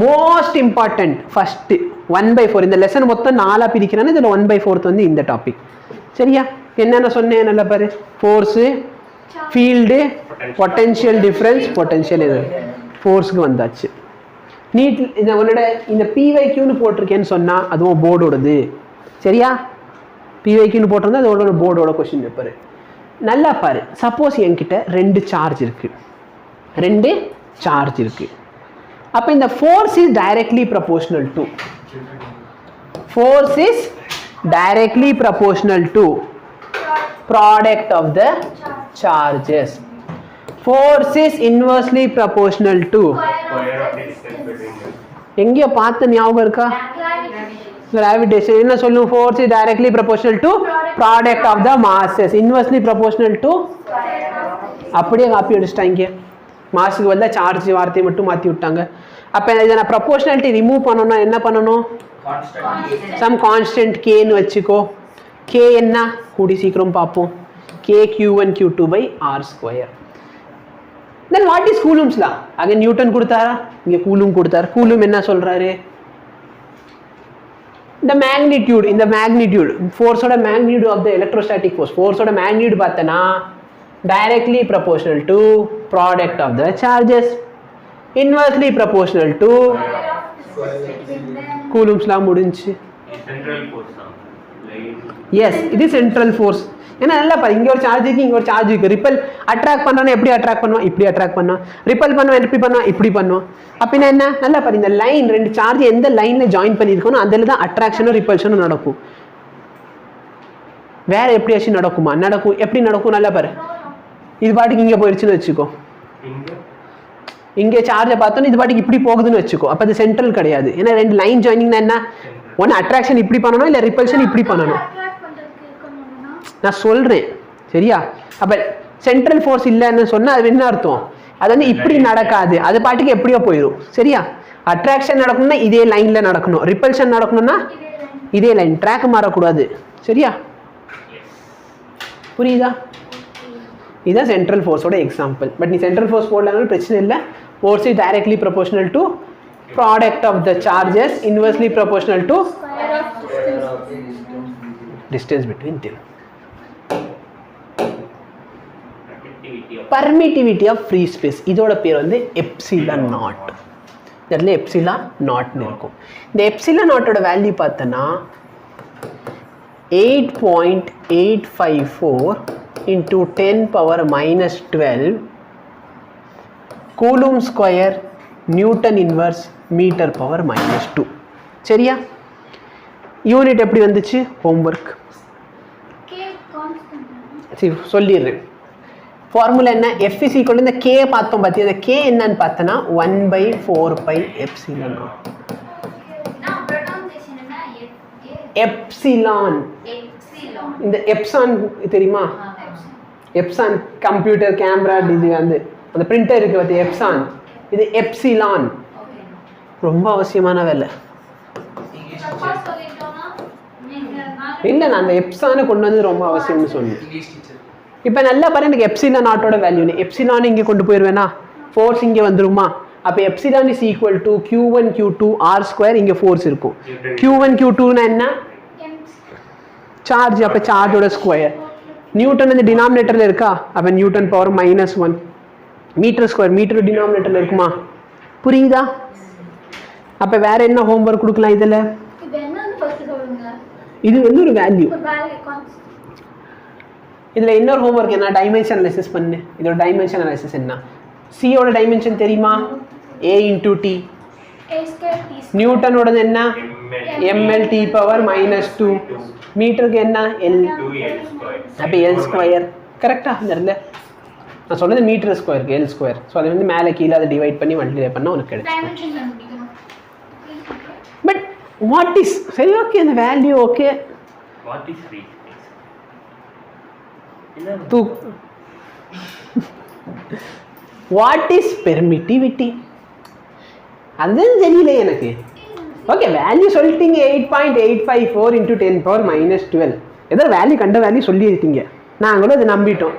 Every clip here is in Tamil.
மோஸ்ட் இம்பார்ட்டன்ட் ஃபர்ஸ்ட் 1/4 இந்த லெசன் மொத்தம் 4 பிரிக்கிறானே இதில் 1/4 வந்து இந்த டாபிக். சரியா? என்னென்ன சொன்னேன் நல்லா பாரு. Force, field, potential difference, potential இது ஃபோர்ஸுக்கு வந்தாச்சு. நீட் இந்த உன்னோட இந்த PYQன்னு போட்டிருக்கேன்னு சொன்னால் அதுவும் போர்டோடது. சரியா? PYQன்னு போட்டிருந்தா அதோட போர்டோட கொஸ்டின் பேப்பர். நல்லா பாரு. சப்போஸ் என்கிட்ட 2 சார்ஜ் இருக்குது, 2 சார்ஜ் இருக்குது. அப்போ இந்த force is directly proportional to product of the charges. Force is inversely proportional to எங்கேயோ பார்த்த ஞாபகம் இருக்கா? Gravitation. என்ன சொல்லும்? Force is directly proportional to product of the masses. Inversely proportional to அப்படியே காப்பி அடிச்சிட்டாங்க. மாஸுக்கு வந்தா சார்ஜ் வார்த்தையை மட்டும் மாற்றி விட்டாங்க. அப்போ இதை நான் ப்ரொபோர்ஷனாலிட்டி ரிமூவ் பண்ணணும்னா என்ன பண்ணணும்? சம் கான்ஸ்டன்ட் கேன்னு வச்சுக்கோ. கே என்ன கூடி சீக்கிரம் பார்ப்போம். K Q1 Q2/R². Then what is Coulomb's லா? அங்கே நியூட்டன் கொடுத்தாரா, இங்கே கூலும் கொடுத்தாரு. கூலும் என்ன சொல்றாரு? இந்த மேக்னிடியூட், இந்த மேக்னிடியூட் ஃபோர்ஸோட magnitude of the electrostatic force, ஃபோர்ஸோட மேக்னிடியூட் பார்த்தனா directly proportional to product of the charges, inversely proportional to Coulomb's law முடிஞ்சு. Yes, it is central force. ஏன்னா நல்லா பாரு, இங்கே ஒரு சார்ஜ் இருக்கு, இங்கே ஒரு சார்ஜ் இருக்கு. ரிப்பல் அட்ராக்ட் பண்ணோன்னா எப்படி அட்ராக்ட் பண்ணுவோம்? இப்படி அட்ராக்ட் பண்ணுவோம். ரிப்பல் பண்ணுவோம் எப்படி பண்ணுவோம்? இப்படி பண்ணுவோம். அப்படின்னா என்ன? நல்லா பாரு, இந்த லைன் 2 சார்ஜ் எந்த லைனில் ஜாயின் பண்ணியிருக்கணும் அதில் தான் அட்ராக்ஷனும் ரிப்பல்ஷனும் நடக்கும். வேற எப்படியாச்சும் நடக்குமா? நடக்கும். எப்படி நடக்கும்? நல்லா பாரு. இது பாட்டுக்கு இங்கே போயிடுச்சுன்னு வச்சுக்கோ. இங்கே சார்ஜை பார்த்தோன்னா இது பாட்டுக்கு இப்படி போகுதுன்னு வச்சுக்கோ. அப்போ அது சென்ட்ரல் கிடையாது. ஏன்னா 2 லைன் ஜாயினிங்னா என்ன? ஒன்று அட்ராக்ஷன் இப்படி பண்ணணும், இல்லை ரிப்பல்ஷன் இப்படி பண்ணணும். நான் சொல்கிறேன். சரியா? அப்போ சென்ட்ரல் ஃபோர்ஸ் இல்லைன்னு சொன்னால் அது என்ன அர்த்தம்? அது வந்து இப்படி நடக்காது, அது பாட்டுக்கு எப்படியோ போயிடும். சரியா? அட்ராக்ஷன் நடக்கணும்னா இதே லைனில் நடக்கணும், ரிப்பல்ஷன் நடக்கணும்னா இதே லைன், ட்ராக் மாறக்கூடாது. சரியா? புரியுதா? இதுதான் சென்ட்ரல் ஃபோர்ஸோட எக்ஸாம்பிள். பட் நீ சென்ட்ரல் ஃபோர்ஸ் போடலனாலும் பிரச்சனை இல்லை. Force is directly proportional to product of the charges, inversely proportional to distance between them. Permittivity of free space, இதோட பேர் வந்து எப்சிலான் நாட். இதில் எப்சிலான் நாட்னு இருக்கும். இந்த எப்சிலான் நாட்டோட வேல்யூ பார்த்தோன்னா 8.854 into 10 power minus 12 Coulomb square Newton inverse meter power minus 2. சரியா? யூனிட் எப்படி வந்துச்சு? ஹோம்ஒர்க் சரி சொல்லிடுறேன். ஃபார்முலா என்ன? F is equal to இந்த K பார்த்தோம் பார்த்தியா? இந்த K என்னன்னு பார்த்தோன்னா 1/4 எப்சிலான் நாட். எப்சிலான், இந்த எப்சான் தெரியுமா? எப்சான் கம்ப்யூட்டர் கேமரா இது வந்து அந்த பிரிண்டர் இருக்கு பார்த்தியா? எப்சான். இது எப்சிலான். ரொம்ப அவசியமான வேலை. இல்லை, நான் அந்த எப்சானை கொண்டு வந்து ரொம்ப அவசியம்னு சொன்னேன். இப்போ நல்லா பாரு, எனக்கு எப்சிலான் நாட்டோட வேல்யூ எப்சிலான் இங்கே கொண்டு போயிடுவேனா? ஃபோர்ஸ் இங்கே வந்துருமா? அப்போ epsilon is equal to Q1 Q2R². இங்கே ஃபோர்ஸ் இருக்கும். Q1 Q2னா என்ன? சார்ஜ். அப்போ சார்ஜோட ஸ்கொயர். நியூட்டன் இந்த டினாமினேட்டரில் இருக்கா? அப்போ newton power -1 metre square. Metre டினாமினேட்டரில் இருக்குமா? புரியுதா? அப்போ வேற என்ன ஹோம்ஒர்க் கொடுக்கலாம் இதில்? இது வந்து ஒரு வேல்யூ. இதில் இன்னொரு ஹோம்ஒர்க் என்ன? டைமென்ஷன் அனாலிசிஸ் பண்ணு. இதோட டைமென்ஷன் அனாலிசிஸ் என்ன? சியோட டைமென்ஷன் தெரியுமா? A into T. நியூட்டனோடது என்ன? mLT power -2. மீட்டருக்கு என்ன? L. அப்போ L². கரெக்டா? இந்த இடத்துல நான் சொன்னது மீட்டர் ஸ்கொயருக்கு L². ஸோ அதை வந்து மேலே கீழே அதை டிவைட் பண்ணி மல்டிப்ளை பண்ணால் உனக்கு கிடைக்கும். பட் வாட் இஸ் சரி ஓகே, அந்த value okay. What is free space? What is permittivity? அதுதான் தெரியல எனக்கு. ஓகே, வேல்யூ சொல்லிட்டீங்க. 8.854 into 10 power minus 12. ஏதோ வேல்யூ கண்ட வேல்யூ சொல்லியிருக்கீங்க, நாங்களும் அதை நம்பிட்டோம்.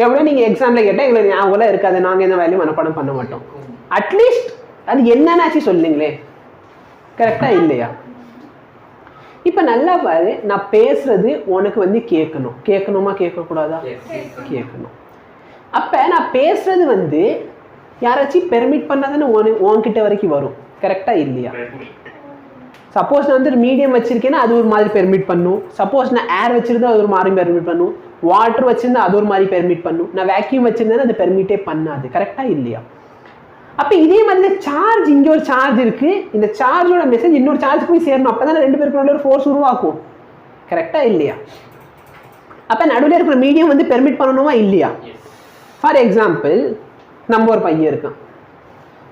எவ்வளோ நீங்கள் எக்ஸாமில் கேட்டால் எங்களுக்கு ஞாபகம் இருக்காது, நாங்கள் இந்த வேல்யூ மனப்பாடம் பண்ண மாட்டோம். அட்லீஸ்ட் அது என்னன்னாச்சு சொல்லுங்களே, கரெக்டா இல்லையா? இப்ப நல்லா பாரு, நான் பேசுறது உனக்கு வந்து கேட்கணும். கேட்கணுமா கேட்கக்கூடாதா? கேட்கணும். அப்ப நான் பேசுறது வந்து யாராச்சும் பெர்மிட் பண்ணாதானே உன்கிட்ட வரைக்கும் வரும். கரெக்டா இல்லையா? சப்போஸ் நான் வந்து மீடியம் வச்சிருக்கேன்னா அது ஒரு மாதிரி பெர்மிட் பண்ணும். சப்போஸ் நான் ஏர் வச்சிருந்தா அது ஒரு மாதிரி பெர்மிட் பண்ணும். வாட்டர் வச்சிருந்தா அது ஒரு மாதிரி பெர்மிட் பண்ணும். நான் வேக்யூம் வச்சிருந்தேன்னா அது பெர்மிட்டே பண்ணாது. கரெக்டா இல்லையா? அப்ப இதே மாதிரி சார்ஜ், இங்க ஒரு சார்ஜ் இருக்கு, இந்த சார்ஜோட மெசேஜ் இன்னொரு சார்ஜ் போய் சேரணும். அப்பதான் ரெண்டு பேருக்கு ஒரு ஃபோர்ஸ் உருவாக்கும். கரெக்டா இல்லையா? அப்ப நடுவில் இருக்கிற மீடியம் வந்து பெர்மிட் பண்ணணுமா இல்லையா? ஃபார் எக்ஸாம்பிள், நம்ம ஒரு பையன் இருக்கான்,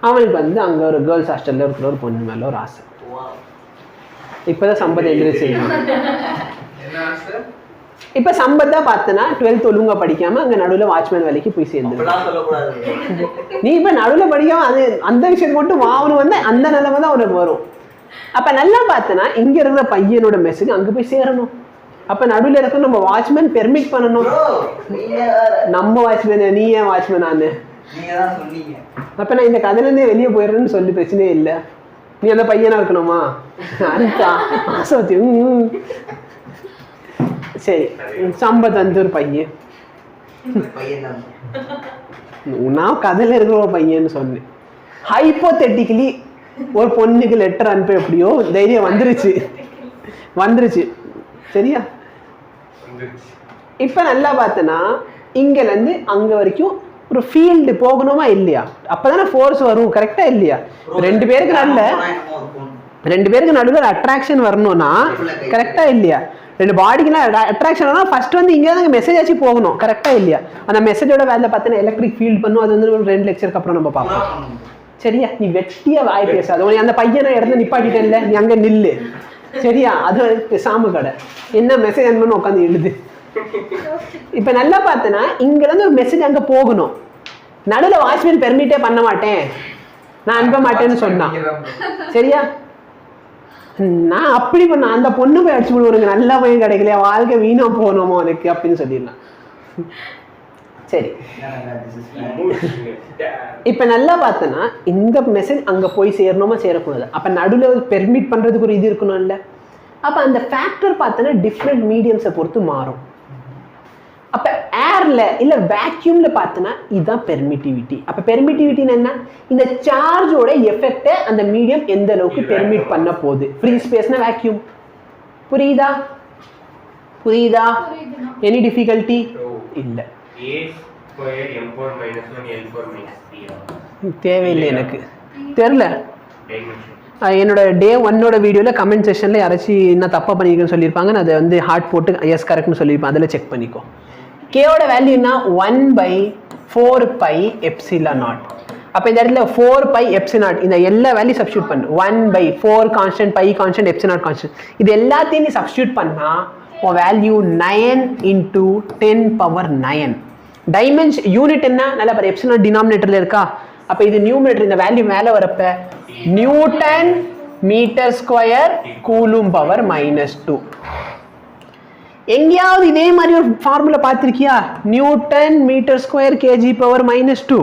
அவனுக்கு வந்து அங்க ஒரு கேர்ள்ஸ் ஹாஸ்டல்ல இருக்கிற ஒரு பொண்ணு மேல ஒரு ஆசை. இப்பதான் சம்பத் எந்திரிச்சு. இப்ப சம்பத்தா பார்த்தனா 12th ஒழுங்கா படிக்காம அங்க நடுவில் வாட்ச்மேன் வேலைக்கு போய் சேர்ந்து. நீ இப்ப நடுவில் படிக்காம அது அந்த விஷயத்தை மட்டும் வாவனு வந்து அந்த நிலைமை தான் உனக்கு வரும். அப்ப நல்லா பார்த்தனா இங்க இருக்கிற பையனோட மெசேஜ் அங்க போய் சேரணும். அப்ப நடுவில் இருக்க நம்ம வாட்ச்மேன் பெர்மிட் பண்ணணும். நம்ம வாட்ச்மேன், நீ ஏன் வாட்ச்மேன்? நானு அப்ப நான் இந்த கதையில இருந்தே வெளியே போயிடுறேன்னு சொல்லி பிரச்சனையே இல்லை. நீ அந்த பையனா இருக்கணுமா? சரி, சம்பத் வந்து ஒரு பையன், நான் கதையில இருக்கிற ஒரு பையன்னு சொன்னேன். ஹைப்போதெட்டிக்கலி ஒரு பொண்ணுக்கு லெட்டர் அனுப்ப எப்படியோ தைரியம் வந்துருச்சு. சரியா? இப்ப நல்லா பார்த்தனா இங்கல இருந்து அங்க வரைக்கும் ஒரு ஃபீல்டு போகணுமா இல்லையா? அப்பதானே ஃபோர்ஸ் வரும். கரெக்டா இல்லையா? ரெண்டு பேருக்கு நடுவில் அட்ராக்ஷன் வரணும்னா கரெக்டா இல்லையா? ரெண்டு பாடிக்குனா அட்ராக்ஷன் ஃபர்ஸ்ட் வந்து இங்கே தான் மெசேஜ் ஆச்சு போகணும். கரெக்டா இல்லையா? அந்த மெசேஜோட வேலை பார்த்தீங்கன்னா எலக்ட்ரிக் ஃபீல்ட் பண்ணும். அது வந்து ஒரு 2 லெக்சருக்கு அப்புறம் நம்ம பார்ப்போம். சரியா? நீ வெட்டியா வாய் பேசாத. உனக்கு அந்த பையனை இடத்துல நிப்பாட்டிட்டே இல்லை, நீ அங்கே நில்லு. சரியா? அது சாமு கடை என்ன மெசேஜ் அனுப்பணும் உட்காந்து எழுது. இப்ப நல்லா பார்த்தனா இங்க இருந்து ஒரு மெசேஜ் அங்க போகணும். நடுவில் வாட்ச்மேன் பெர்மிட்டே பண்ண மாட்டேன், நான் அனுப்ப மாட்டேன்னு சொன்னான். சரியா? நான் அப்படி பண்ண அந்த பொண்ணு போய் அடிச்சு விடுவாங்க, நல்லா போய் கிடைக்கலையா, வாழ்க்கை வீணா போகணுமோ உனக்கு அப்படின்னு சொல்லிடலாம். சரி, இப்ப நல்லா பார்த்தனா இந்த மெசேஜ் அங்க போய் சேரணுமா சேரக்கூடாது. அப்ப நடுவில் பெர்மிட் பண்றதுக்கு ஒரு இது இருக்கணும்ல. அப்ப அந்த ஃபேக்டர் பார்த்தனா டிஃப்ரெண்ட் மீடியம்ஸை பொறுத்து மாறும். அப்ப ஏர்ல இல்ல வேக்யூம்ல பார்த்தனா இதுதான் பெர்மிட்டிவிட்டி. அப்ப பெர்மிட்டிவிட்டின்னு என்ன? இந்த சார்ஜோட எஃபெக்டை அந்த மீடியம் எந்த அளவுக்கு பெர்மிட் பண்ண போகுது. ஃப்ரீ ஸ்பேஸ்னா வேக்யூம். புரியுதா? எனி டிஃபிகல்ட்டி இல்ல? தேவையில்லை, எனக்கு தெரியல. என்னோட டே 1 வீடியோவில் கமெண்ட் செக்ஷனில் யாராச்சும் என்ன தப்பாக பண்ணியிருக்கேன்னு சொல்லியிருப்பாங்க. நான் அதை வந்து ஹார்ட் போட்டு எஸ் கரெக்ட்னு சொல்லியிருப்பேன். அதில் செக் பண்ணிக்கோ. கேவோட வேல்யூனா 1/4πε0. அப்போ இந்த இடத்துல 4πε0 இந்த எல்லா வேல்யூ சப்ஸ்டியூட் பண்ணு. 1/4 கான்ஸ்டன்ட், π கான்ஸ்டன்ட், ε0 கான்ஸ்டன்ட். இது எல்லாத்தையும் நீ சப்ஸ்டியூட் பண்ணா உன் வேல்யூ 9 × 10⁻9. டைமென்ஷன் யூனிட் என்ன? நல்லா பாரு, எப்சிலான் டினாமினேட்டர்ல இருக்கா? அப்போ இது நியூமரேட்டர். இந்த வேல்யூ மேலே வரப்ப newton metre square coulomb power -2. எங்கேயாவது இதே மாதிரி ஒரு ஃபார்முலா பார்த்திருக்கியா? Newton metre square kg power -2.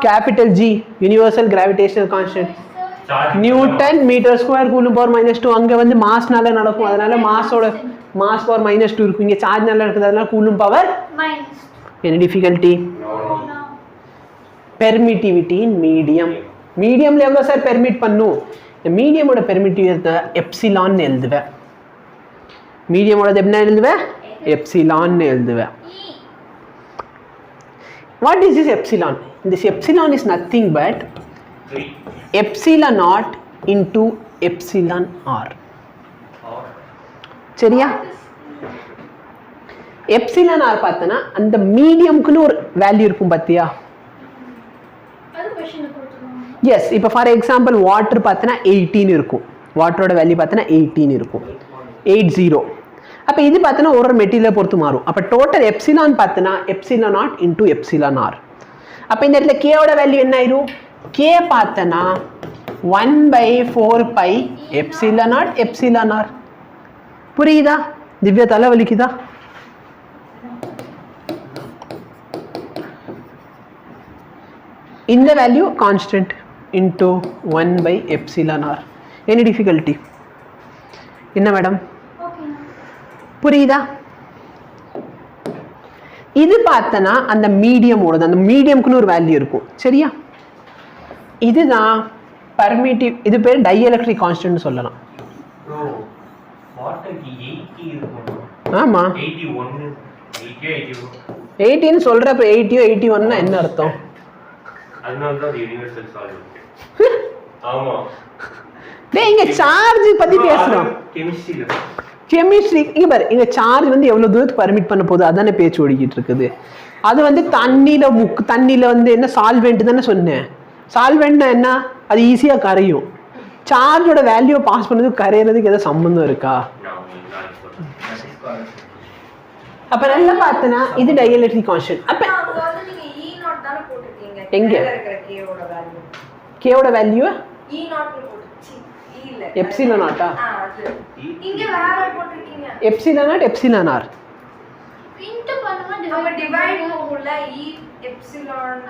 Capital G universal gravitational constant. Newton metre square coulomb power -2. அங்க வந்து மாஸ்னால நடக்கும், அதனால மாஸ் பவர் -2 இருக்கும். இங்க சார்ஜ்னால நடக்குது, அதனால கூலும் பவர் -2. என்ன டிஃபிகல்ட்டி? Permittivity in medium. மீடியம்ல எவ்வளவு சார் பெர்மிட் பண்ணும்? இந்த மீடியமோட பெர்மிட்டிவிட்டி எப்சிலான் எழுதுவேன். மீடியமோட என்ன எழுதுவேன்? எப்சிலான் எழுதுவேன். What is this epsilon? This epsilon is nothing but epsilon naught into epsilon r. சரியா? epsilon r பார்த்தனா அந்த மீடியம்க்குன்னு ஒரு வேல்யூ இருக்கும் பாத்தியா? எஸ். இப்போ ஃபார் எக்ஸாம்பிள் வாட்டர் பார்த்தனா 18 இருக்கும். வாட்டரோட வேல்யூ பார்த்தனா 18 இருக்கும். 80. அப்போ இது பார்த்தனா ஒரு மெட்டீரியலை பொறுத்து மாறும். அப்போ டோட்டல் எப்சிலான் பார்த்தனா epsilon naught into epsilon R. அப்போ இந்த இடத்துல கேவோட வேல்யூ என்ன ஆயிரும்? கே பார்த்தனா 1/4πε0 எப்சிலான் ஆர். புரியுதா? திவ்யா தலை வலிக்குதா? இந்த value constant into 1 by epsilon r. Any difficulty? என்ன மேடம் புரியுதா? இது பார்த்தனா அந்த மீடியமோட, அந்த மீடியம்க்குன்னு ஒரு வேல்யூ இருக்கும் சரியா. இதுதான் பர்மிட்டிவ், இது பேர் டைஎலக்ட்ரிக் கான்ஸ்டன்ட் சொல்லலாம். ஆமா 80 சொல்ற, அப்ப 80 81 என்ன அர்த்தம்? டேய் இங்க சார்ஜ் பத்தி பேசுறோம். கெமிஸ்ட்ரி இங்க பாரு, இங்க சார்ஜ் வந்து எவ்வளவு தூரத்துக்கு பர்மிட் பண்ண போகுது அதானே பேச்சு ஓடிக்கிட்டு இருக்குது. அது வந்து தண்ணியில வந்து என்ன சால்வெண்ட் தானே சொன்னேன். சால்வெண்ட்னா என்ன? அது ஈஸியா கரையும். சார்ஜோட வேல்யூ பாஸ் பண்ணதுக்கு கரையிறதுக்கு ஏதாவது சம்பந்தம் இருக்கா? அப்ப நல்லா பார்த்தனா இது டைஎலக்ட்ரிக் கான்ஸ்டன்ட். அப்ப எங்க கேவோட வேல்யூ எப்சிலன் நாட்டா? இங்க வேற போட்டுருக்கீங்க. Epsilon naught epsilon R print பண்ணுங்க, டிவைட் போகுல e epsilon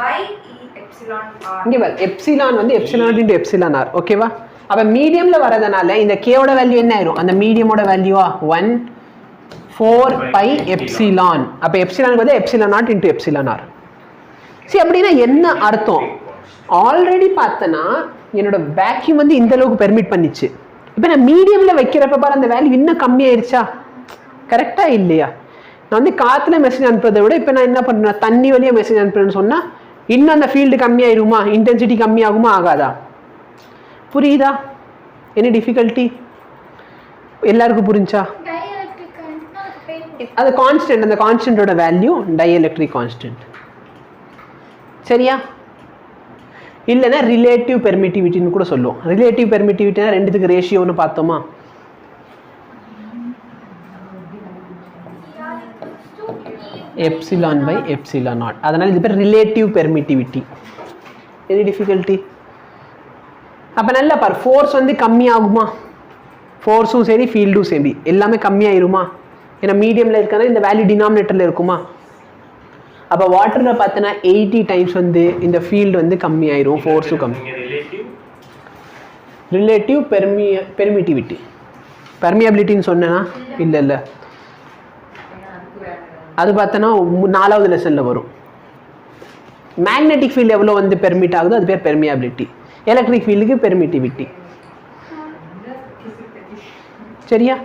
by e epsilon r. இங்க பாரு, எப்சிலன் வந்து epsilon naught into epsilon R. ஓகேவா? அப்ப மீடியம்ல வரதனால இந்த கேவோட வேல்யூ என்ன ஆயிரும்? அந்த மீடியமோட வேல்யூவா 1 4 pi எப்சிலான். அப்ப எப்சிலானுக்கு வந்து epsilon naught into epsilon R. சரி, அப்படின்னா என்ன அர்த்தம்? ஆல்ரெடி பார்த்தனா என்னோட வேக்யூம் வந்து இந்த அளவுக்கு பெர்மிட் பண்ணிச்சு. இப்போ நான் மீடியம்ல வைக்கிறப்ப பாரு அந்த வேல்யூ இன்னும் கம்மியாயிருச்சா? கரெக்டா இல்லையா? நான் வந்து காத்துல மெசேஜ் அனுப்புறதை விட இப்போ நான் என்ன பண்ணுறேன், தண்ணி வழியா மெசேஜ் அனுப்புறேன்னு சொன்னா இன்னும் அந்த ஃபீல்டு கம்மியாயிருமா? இன்டென்சிட்டி கம்மியாகுமா ஆகாதா? புரியுதா? Any difficulty? எல்லாருக்கும் புரிஞ்சா? அது கான்ஸ்டன்ட், அந்த கான்ஸ்டன்டோட வேல்யூ டைஎலக்ட்ரிக் கான்ஸ்டன்ட் சரியா. இல்லைன்னா ரிலேட்டிவ் பெர்மிட்டிவிட்டின்னு கூட சொல்லுவோம். ரிலேட்டிவ் பெர்மிட்டிவிட்டினா ரெண்டுத்துக்கு ரேஷியோன்னு பார்த்தோமா? Epsilon by epsilon naught. அதனால இது பேர் ரிலேட்டிவ் பெர்மிட்டிவிட்டி. Any difficulty? அப்போ நல்லா பாரு, ஃபோர்ஸ் வந்து கம்மியாகுமா? ஃபோர்ஸும் சரி ஃபீல்டும் சரி எல்லாமே கம்மியாயிருமா? ஏன்னா மீடியமில் இருக்கனா இந்த வேல்யூ டினாமினேட்டரில் இருக்குமா? அப்போ வாட்டரில் பார்த்தோன்னா 80 டைம்ஸ் வந்து இந்த ஃபீல்டு வந்து கம்மியாயிரும், ஃபோர்ஸும் கம்மி. ரிலேட்டிவ் பெர்மிட்டிவிட்டி, பெர்மியபிலிட்டின்னு சொன்னேன்னா இல்லை அது பார்த்தோன்னா 4வது லெசனில் வரும். மேக்னெட்டிக் ஃபீல்டு எவ்வளோ வந்து பெர்மிட் ஆகுதோ அது பேர் பெர்மியபிலிட்டி. எலக்ட்ரிக் ஃபீல்டுக்கு பெர்மிட்டிவிட்டி சரியா.